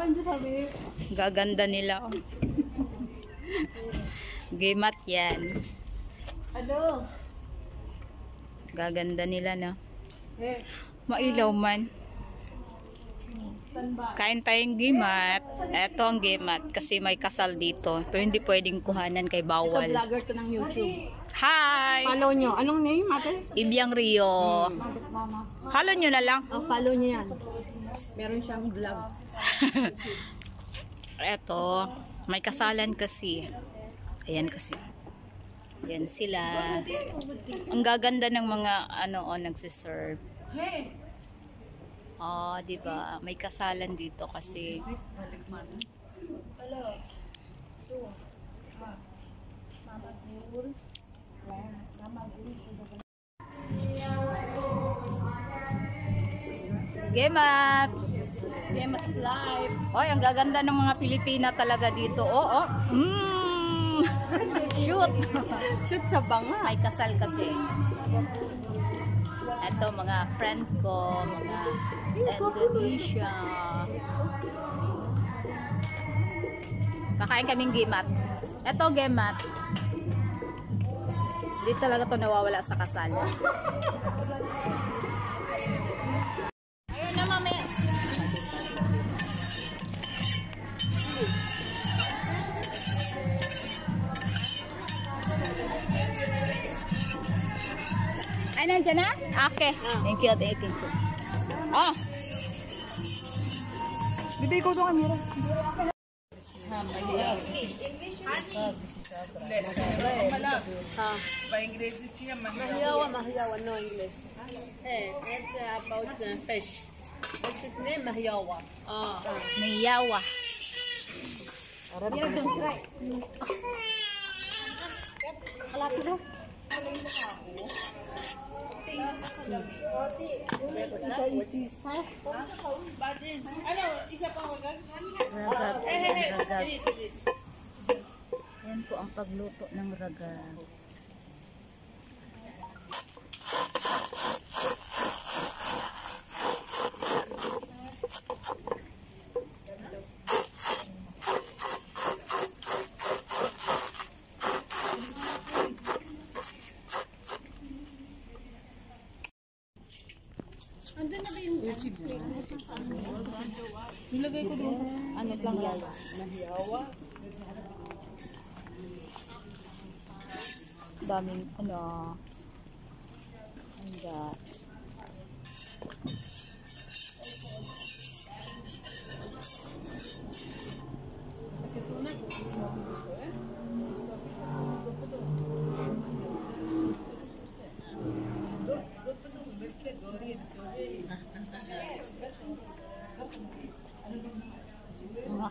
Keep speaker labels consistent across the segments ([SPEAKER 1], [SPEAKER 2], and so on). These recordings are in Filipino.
[SPEAKER 1] hindi sabi.
[SPEAKER 2] Gaganda nila. Gimat yan.
[SPEAKER 1] Ano?
[SPEAKER 2] Gaganda nila na. Mailaw man. Kain tayong gimat. Ito ang gimat kasi may kasal dito. Pero hindi pwedeng kuhanan kay bawal.
[SPEAKER 1] Ito vlogger to ng YouTube.
[SPEAKER 2] Hi!
[SPEAKER 1] Follow nyo. Anong name, ate?
[SPEAKER 2] Ibiang Rio. Follow nyo na lang.
[SPEAKER 1] Follow nyo yan. Meron siyang vlog.
[SPEAKER 2] Ito, may kasalan kasi. Ayan kasi. Ayan sila. Ang gaganda ng mga nagsiserve. Oh, di ba? May kasalan dito kasi. Gemat!
[SPEAKER 1] Gemat is live.
[SPEAKER 2] Oy, ang gaganda ng mga Pilipina talaga dito. Oo. Shoot!
[SPEAKER 1] Shoot sa banga.
[SPEAKER 2] May kasal kasi. Ito, mga friend ko, mga Indonesia. Kakain kaming gimat. Ito, gemat. Hindi talaga to nawawala sa kasal. Ayun na, mami. Ay, nandiyan na? Okay. Thank you, thank you. Oh!
[SPEAKER 1] Bibig ko doon kamera. Mahiyawa, no English. It's about fish. What's its name? Mahiyawa.
[SPEAKER 2] Mahiyawa. Ragag. Yan po ang pagluto ng ragag.
[SPEAKER 1] Andun na ba yung nilagay ko din sa lang yawa. Mahiyawa.
[SPEAKER 2] Daming mga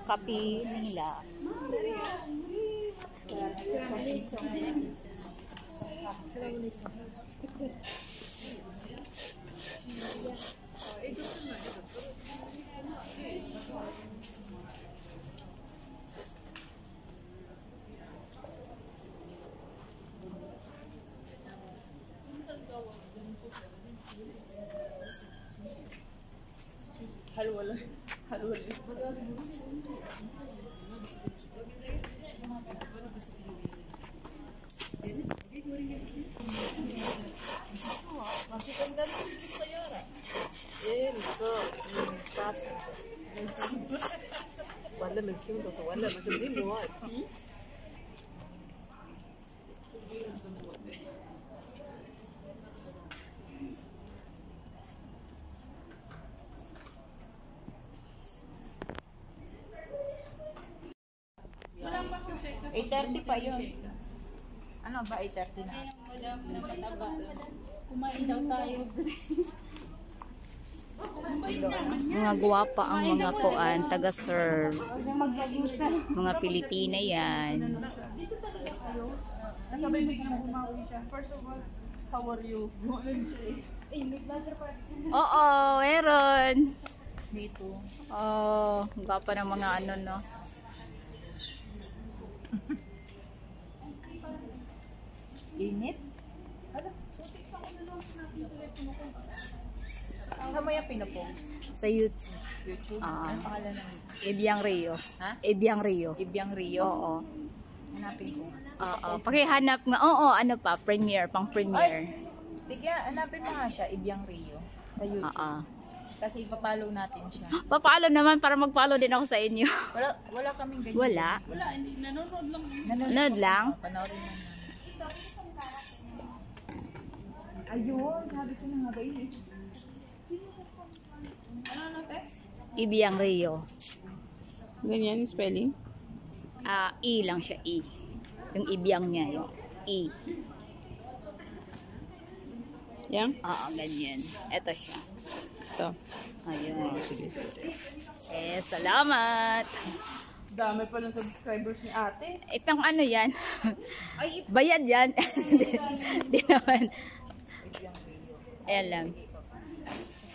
[SPEAKER 2] kape nila.
[SPEAKER 1] Halwala. ولا من كيلو ولا مش زين مواد $8.30 pa yun. Ano ba 8.30 na?
[SPEAKER 2] Kumain daw tayo. Mga guwapa ang mga kuan, taga-serve. Mga Pilipina yan.
[SPEAKER 1] Nasabay biglang bumawi siya. First of all, how are you?
[SPEAKER 2] Oo, meron.
[SPEAKER 1] Dito.
[SPEAKER 2] Oh, guwapa ng mga no.
[SPEAKER 1] Init? Ano mo yung pinopost?
[SPEAKER 2] Sa YouTube.
[SPEAKER 3] YouTube?
[SPEAKER 2] Ah.
[SPEAKER 3] Ano pangalan ng
[SPEAKER 2] Ibiang Rio.
[SPEAKER 3] Ha?
[SPEAKER 2] Ibiang Rio.
[SPEAKER 3] Ibiang Rio?
[SPEAKER 2] Oo.
[SPEAKER 3] Hanapin ko.
[SPEAKER 2] Oo. Pakihanap nga. Oo, ano pa? Premiere. Pang premiere.
[SPEAKER 3] Tigya, hanapin mo nga siya, Ibiang Rio. Sa YouTube.
[SPEAKER 2] Oo.
[SPEAKER 3] Kasi ipapalo natin siya.
[SPEAKER 2] Papalo naman para mag-follow din ako sa inyo.
[SPEAKER 3] Wala kaming ganyan.
[SPEAKER 2] Wala. Nanonood lang?
[SPEAKER 3] Panoorin mo naman. Ayun, sabi ko na nga ba yun eh.
[SPEAKER 2] Ibiang Rio.
[SPEAKER 1] Ganyan yung spelling?
[SPEAKER 2] E lang siya, E. Yung ibiang niya, yung E.
[SPEAKER 1] Yan?
[SPEAKER 2] Oo, ganyan. Ito siya.
[SPEAKER 1] Ito.
[SPEAKER 2] Ayun.
[SPEAKER 1] Sige.
[SPEAKER 2] Salamat.
[SPEAKER 1] Dami pa ng subscribers ni ate.
[SPEAKER 2] Itong ano yan? Bayad yan. Di naman. Ayan lang.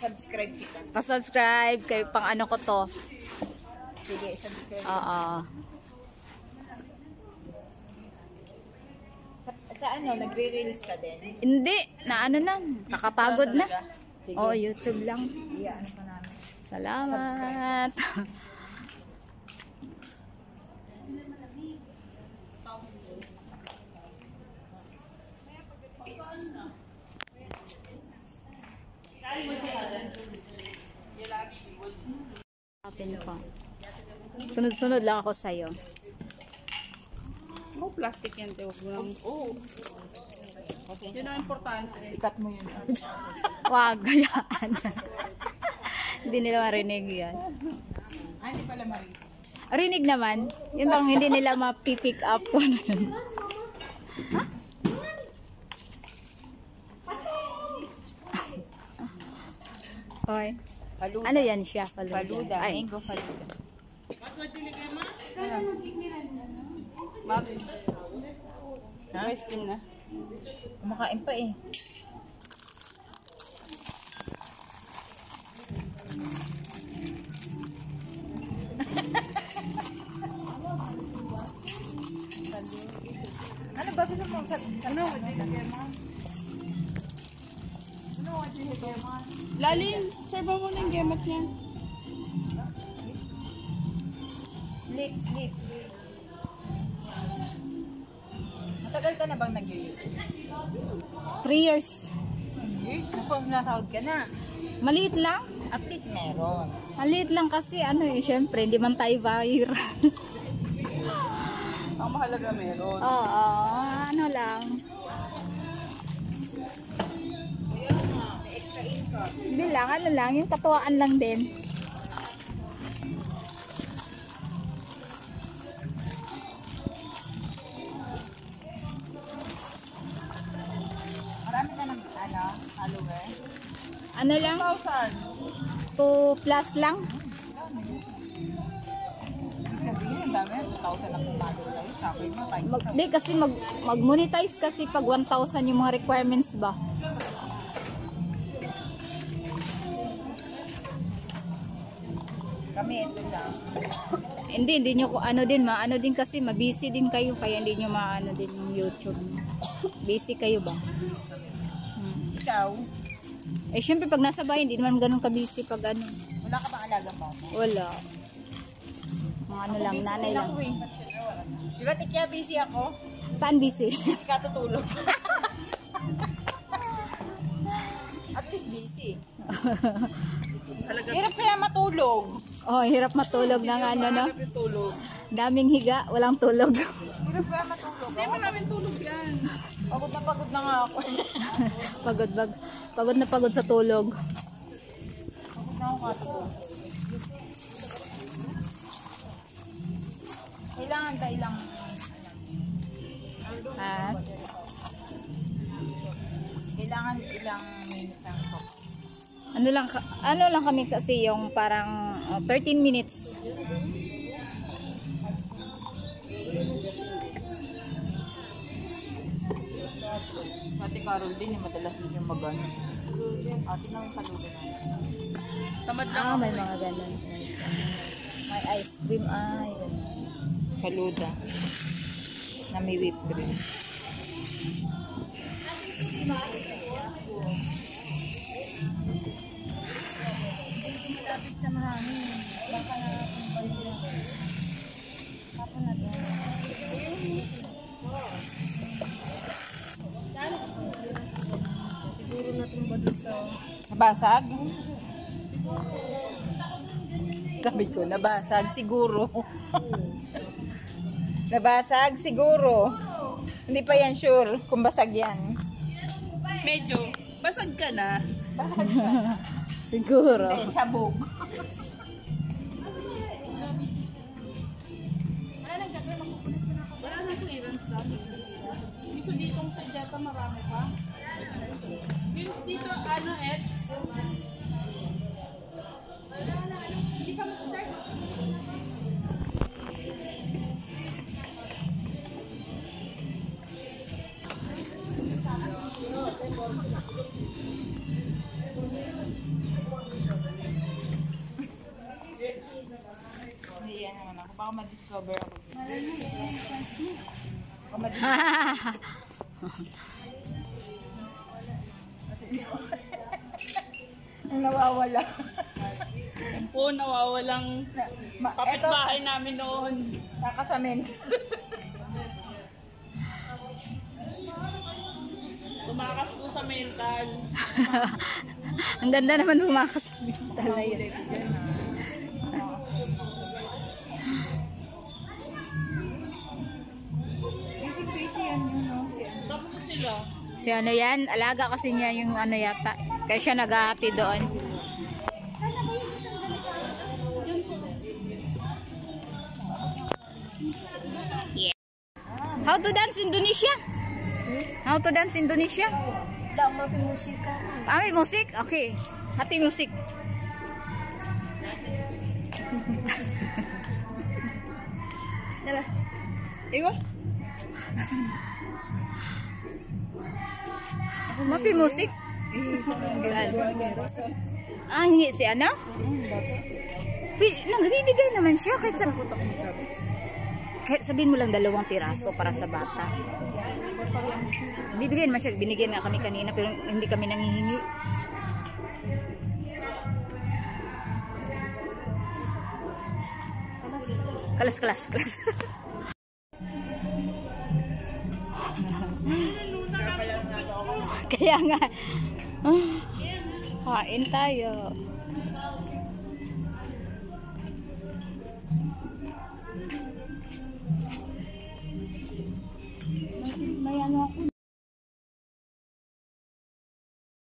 [SPEAKER 3] Subscribe kita.
[SPEAKER 2] Pa-subscribe kayo pang ano ko to.
[SPEAKER 3] Sige, subscribe.
[SPEAKER 2] Oo.
[SPEAKER 3] Sa ano, nagre-reels ka din?
[SPEAKER 2] Hindi. Na ano na. Nakapagod na.
[SPEAKER 3] Sige.
[SPEAKER 2] Oo, YouTube lang.
[SPEAKER 3] Yeah, ano pa namin.
[SPEAKER 2] Salamat. Open ko. Sunod-sunod lang ako sa'yo.
[SPEAKER 1] Oh, plastic yan. Huwag mo lang.
[SPEAKER 3] Oo.
[SPEAKER 1] Yun ang importante.
[SPEAKER 3] Ikat mo yun.
[SPEAKER 2] Wag, gayaan. Hindi nila marinig yan.
[SPEAKER 3] Hindi pala marinig.
[SPEAKER 2] Rinig naman. Yun bang hindi nila mapipick up ko na yun. Okay.
[SPEAKER 3] Faluda.
[SPEAKER 2] Ano yan siya? Faluda.
[SPEAKER 3] Faluda.
[SPEAKER 2] Ay.
[SPEAKER 3] Mango faluda.
[SPEAKER 1] Ice cream na.
[SPEAKER 3] Kumakain pa eh. Ano ba gusto mo? Ano?
[SPEAKER 1] Lalin, serve mo na yung gemat niya.
[SPEAKER 3] Sleep, sleep. Matagal ka na bang nag-YouTube?
[SPEAKER 2] 3 years.
[SPEAKER 3] Years? Naku, nasahod ka na.
[SPEAKER 2] Maliit lang.
[SPEAKER 3] At least meron.
[SPEAKER 2] Maliit lang kasi ano eh. Syempre, hindi man tayo viral.
[SPEAKER 1] Ang mahalaga meron.
[SPEAKER 2] Oo, ano lang.
[SPEAKER 3] May extra income.
[SPEAKER 2] Hindi lang, ano lang. Yung katuwaan lang din.
[SPEAKER 3] Marami ka ng follower.
[SPEAKER 2] Ano lang?
[SPEAKER 1] 1,000.
[SPEAKER 2] 2 plus lang.
[SPEAKER 3] Ibig sabihin, ang dami. 2,000 ang pumalo sa'yo. Sa akin mo, kahit isa.
[SPEAKER 2] Di kasi mag-monetize kasi pag 1,000 yung mga requirements ba.
[SPEAKER 3] Kami, ito lang.
[SPEAKER 2] Hindi nyo ano din kasi mabusy din kayo kaya hindi nyo maano din yung YouTube. Busy kayo ba?
[SPEAKER 3] Ikaw,
[SPEAKER 2] Eh syempre pag nasa bahay hindi naman ganun ka-busy pag ano.
[SPEAKER 3] wala ka bang alagang mo?
[SPEAKER 2] Wala. Mga ano lang, nanay lang.
[SPEAKER 3] Di ba, Tikya, busy ako?
[SPEAKER 2] Saan busy?
[SPEAKER 3] Busy ka tutulog. At least busy. Hirap kaya matulog.
[SPEAKER 2] Oh, hirap matulog ng ano no.
[SPEAKER 1] Tulog.
[SPEAKER 2] Daming higa, walang tulog.
[SPEAKER 3] Hirap kaya matulog.
[SPEAKER 1] Hindi mo namin tulog yan.
[SPEAKER 3] Pagod na nga ako.
[SPEAKER 2] Pagod sa tulog.
[SPEAKER 3] Pagod na ako katulog. Kailangan ka ilang
[SPEAKER 2] Ah,
[SPEAKER 3] kailangan ilang minutes ang talk.
[SPEAKER 2] ano lang kami kasi yung parang 13 minutes.
[SPEAKER 3] Ate Carol din, yung madalas din yung mag-ano. Ate na yung saludo na.
[SPEAKER 1] Tamad lang
[SPEAKER 2] Ah,
[SPEAKER 1] ako.
[SPEAKER 2] may mga ganun. May ice cream. Ah, yun.
[SPEAKER 3] Faluda. Na may whipped cream. Malapit sa mahangin.
[SPEAKER 1] Siguro natumba dun sa...
[SPEAKER 3] Nabasag? Sabi ko, nabasag siguro. Nabasag siguro. Hindi pa yan sure kung basag yan.
[SPEAKER 1] Medyo, basag ka na.
[SPEAKER 2] Siguro.
[SPEAKER 3] Hindi, sabog.
[SPEAKER 1] Wala na clearance lang. Gusto ditong sa Jetta marami pa. Yung dito, ano, Eds? Hindi ka mag-serve.
[SPEAKER 3] Hindi yan naman ako. Baka ma-discover ako. Ang nawawala.
[SPEAKER 1] Po, nawawalang kapitbahay namin noon.
[SPEAKER 3] Nakasamin.
[SPEAKER 1] Tumakas po sa mental.
[SPEAKER 2] Ang ganda naman bumakas sa mental na yun.
[SPEAKER 3] Busy yan yun, no?
[SPEAKER 1] Tapos sila.
[SPEAKER 2] Si ano yan, alaga kasi niya yung ano yata. Kaya siya naghahati doon. Yeah. How to dance Indonesia? How to dance Indonesia?
[SPEAKER 1] Lang mapimusika.
[SPEAKER 2] Ah, may musik? Okay. Hati musik.
[SPEAKER 3] Dala. Iwa?
[SPEAKER 2] Mapi musik? Ah, hingi si ano? Nagbibigay naman siya kahit sabihin mo lang 2 piraso para sa bata. Bibigyan naman siya. Binigyan nga kami kanina pero hindi kami nanghihingi. Kalas. Kaya nga. Kain tayo.